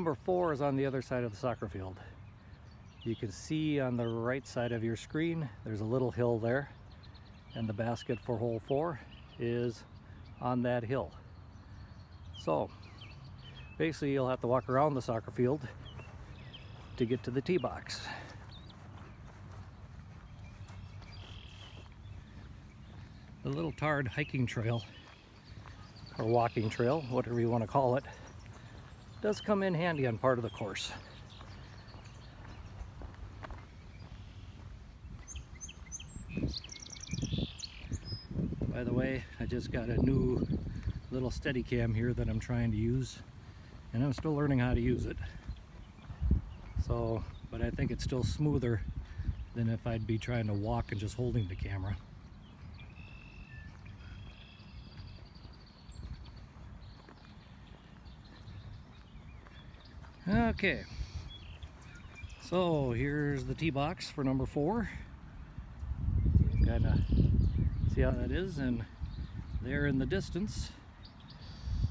number 4 is on the other side of the soccer field. You can see on the right side of your screen, there's a little hill there, and the basket for hole 4 is on that hill. So basically you'll have to walk around the soccer field to get to the tee box. The little tarred hiking trail, or walking trail, whatever you want to call it, does come in handy on part of the course. By the way, I just got a new little Steadicam here that I'm trying to use, and I'm still learning how to use it. So, but I think it's still smoother than if I'd be trying to walk and just holding the camera. Okay, so here's the tee box for number 4. You can kind of see how that is, and there in the distance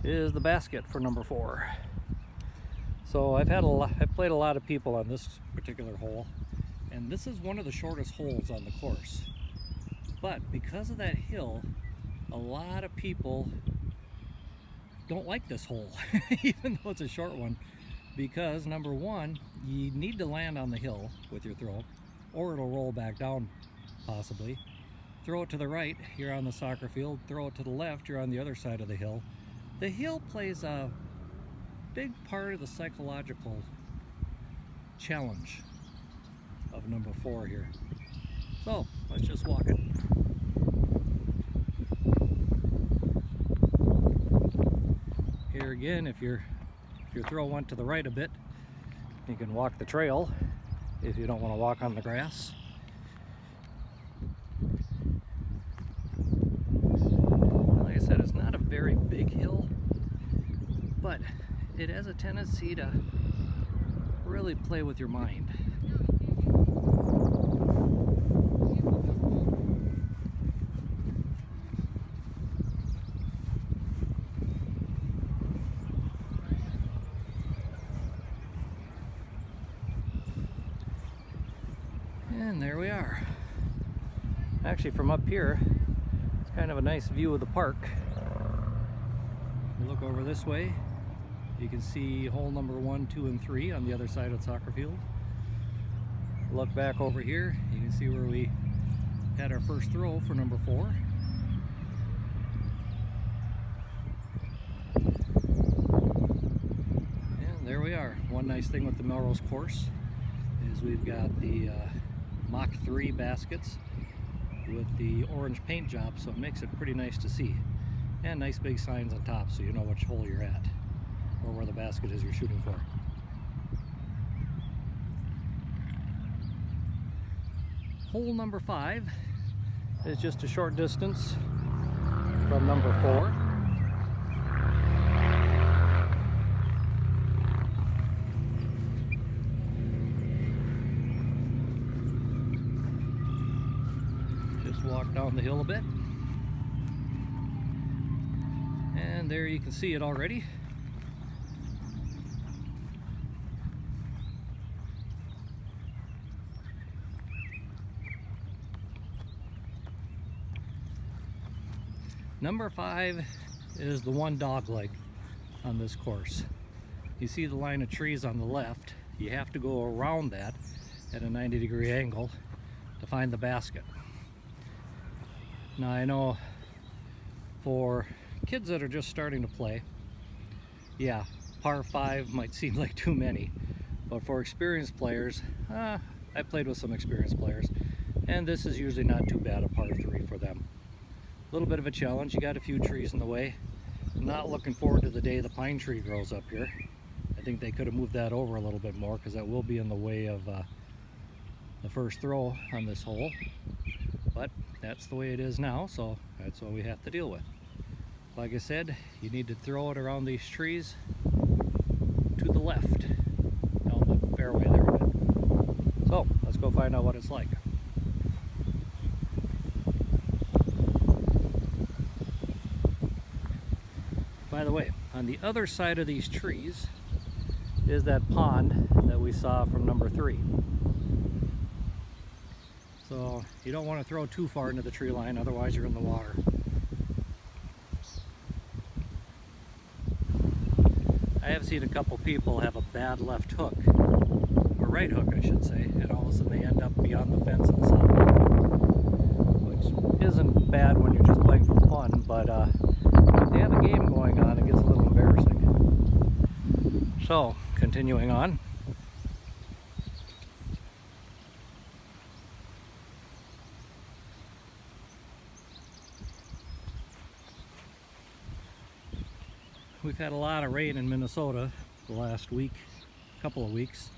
is the basket for number 4. So I've played a lot of people on this particular hole, and this is one of the shortest holes on the course. But because of that hill, a lot of people don't like this hole, even though it's a short one. Because number 1, you need to land on the hill with your throw, or it'll roll back down possibly. Throw it to the right, you're on the soccer field. Throw it to the left, you're on the other side of the hill. The hill plays a big part of the psychological challenge of number 4 here. So let's just walk it. Here again, if your throw went to the right a bit, you can walk the trail if you don't want to walk on the grass. Like I said, it's not a very big hill, but it has a tendency to really play with your mind. And there we are. Actually, from up here, it's kind of a nice view of the park. You look over this way, you can see hole number 1, 2, and 3 on the other side of the soccer field. Look back over here, you can see where we had our first throw for number 4. And there we are. One nice thing with the Melrose course is we've got the Mach 3 baskets with the orange paint job, so it makes it pretty nice to see. And nice big signs on top so you know which hole you're at, or where the basket is you're shooting for. Hole number 5 is just a short distance from number 4. Just walk down the hill a bit, and there you can see it already. Number 5 is the one dog leg on this course. You see the line of trees on the left. You have to go around that at a 90-degree angle to find the basket. Now I know for kids that are just starting to play, yeah, par 5 might seem like too many, but for experienced players, I played with some experienced players, and this is usually not too bad a par 3 for them. A little bit of a challenge. You got a few trees in the way. I'm not looking forward to the day the pine tree grows up here. I think they could have moved that over a little bit more, because that will be in the way of the first throw on this hole. But that's the way it is now, so that's what we have to deal with. Like I said, you need to throw it around these trees to the left, down the fairway there a bit. So let's go find out what it's like. By the way, on the other side of these trees, is that pond that we saw from number 3. So you don't want to throw too far into the tree line, otherwise you're in the water. I have seen a couple people have a bad left hook, or right hook I should say, and all of a sudden they end up beyond the fence in the south, which isn't bad when you're just playing for fun, but if they have a game going on, it gets a little embarrassing. So, continuing on. We've had a lot of rain in Minnesota the last couple of weeks,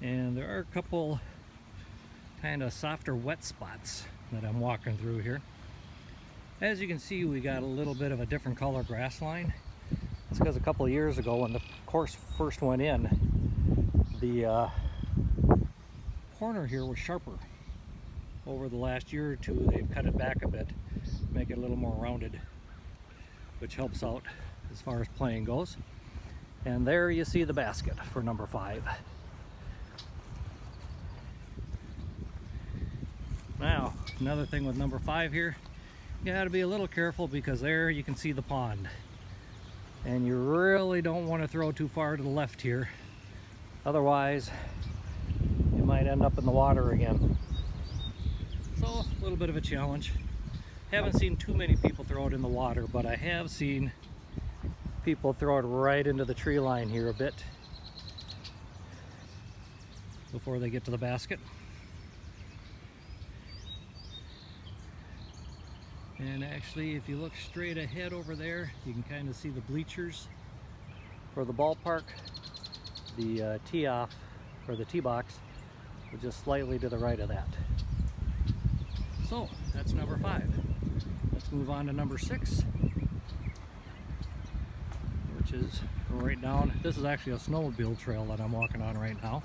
and there are a couple kind of softer wet spots that I'm walking through here. As you can see, we got a little bit of a different color grass line. It's because a couple of years ago when the course first went in, the corner here was sharper. Over the last year or two, they've cut it back a bit, make it a little more rounded, which helps out as far as playing goes. And there you see the basket for number 5. Now, another thing with number 5 here, you got to be a little careful because there you can see the pond. And you really don't want to throw too far to the left here. Otherwise, you might end up in the water again. So, a little bit of a challenge. Haven't seen too many people throw it in the water, but I have seen people throw it right into the tree line here a bit before they get to the basket. And actually, if you look straight ahead over there, you can kind of see the bleachers for the ballpark. The tee off, or the tee box, is just slightly to the right of that. So, that's number 5. Let's move on to number 6. Which is right down. This is actually a snowmobile trail that I'm walking on right now.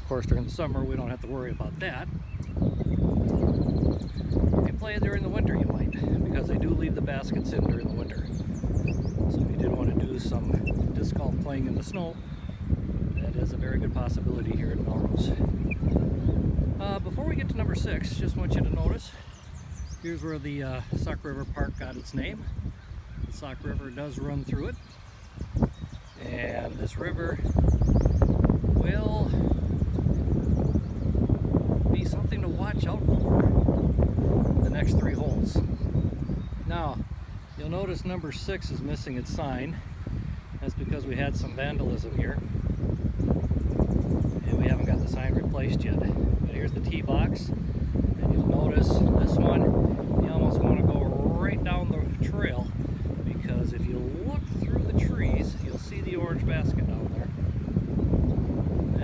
Of course, during the summer we don't have to worry about that. If you play during the winter, you might, because they do leave the baskets in during the winter. So if you did want to do some disc golf playing in the snow, that is a very good possibility here in Melrose. Before we get to number 6, just want you to notice, here's where the Sauk River Park got its name. The Sauk River does run through it, and this river will be something to watch out for the next 3 holes. Now, you'll notice number 6 is missing its sign. That's because we had some vandalism here, and we haven't got the sign replaced yet. But here's the tee box, and you'll notice this one, you almost want to go right down the trail, because if you look through the trees, you'll see the orange basket down there.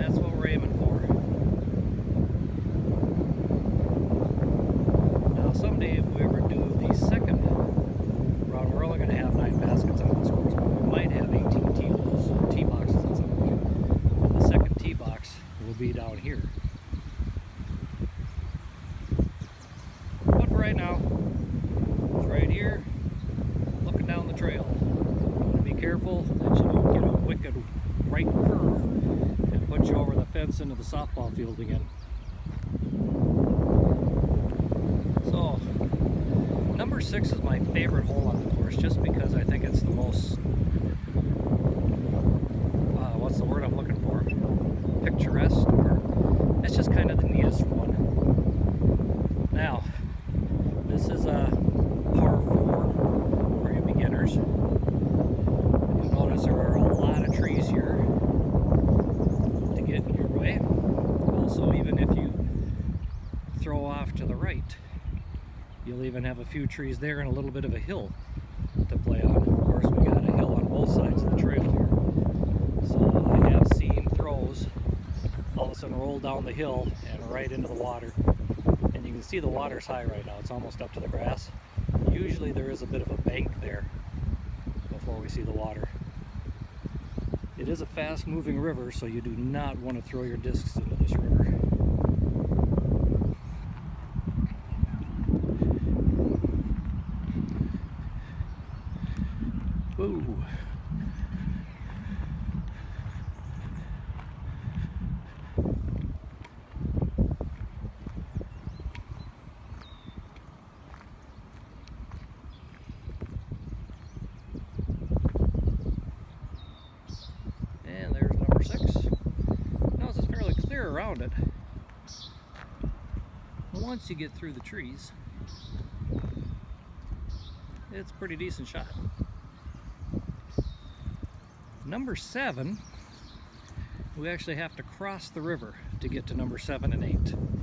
That's what we're aiming for. Now someday, if we ever do the second round, we're only going to have 9 baskets on this course, but we might have 18 tee boxes at some point. And the second tee box will be down here. But for right now, it's right here, looking down the trail. Be careful that you don't get a wicked right curve and put you over the fence into the softball field again. So, number 6 is my favorite hole on the course, just because I think it's the most, what's the word I'm looking for? Picturesque, or it's just kind of the neatest one. Now, this is a par 4 for you beginners. You'll notice there are a lot of trees here to get in your way. Also, even if you throw off to the right, you'll even have a few trees there and a little bit of a hill to play on. Of course, we got a hill on both sides of the trail here. So I have seen throws all of a sudden roll down the hill and right into the water. And you can see the water's high right now. It's almost up to the grass. Usually there is a bit of a bank there before we see the water. It is a fast moving river, so you do not want to throw your discs into this river. Ooh. around it. Once you get through the trees, it's a pretty decent shot. Number 7, we actually have to cross the river to get to number 7 and 8.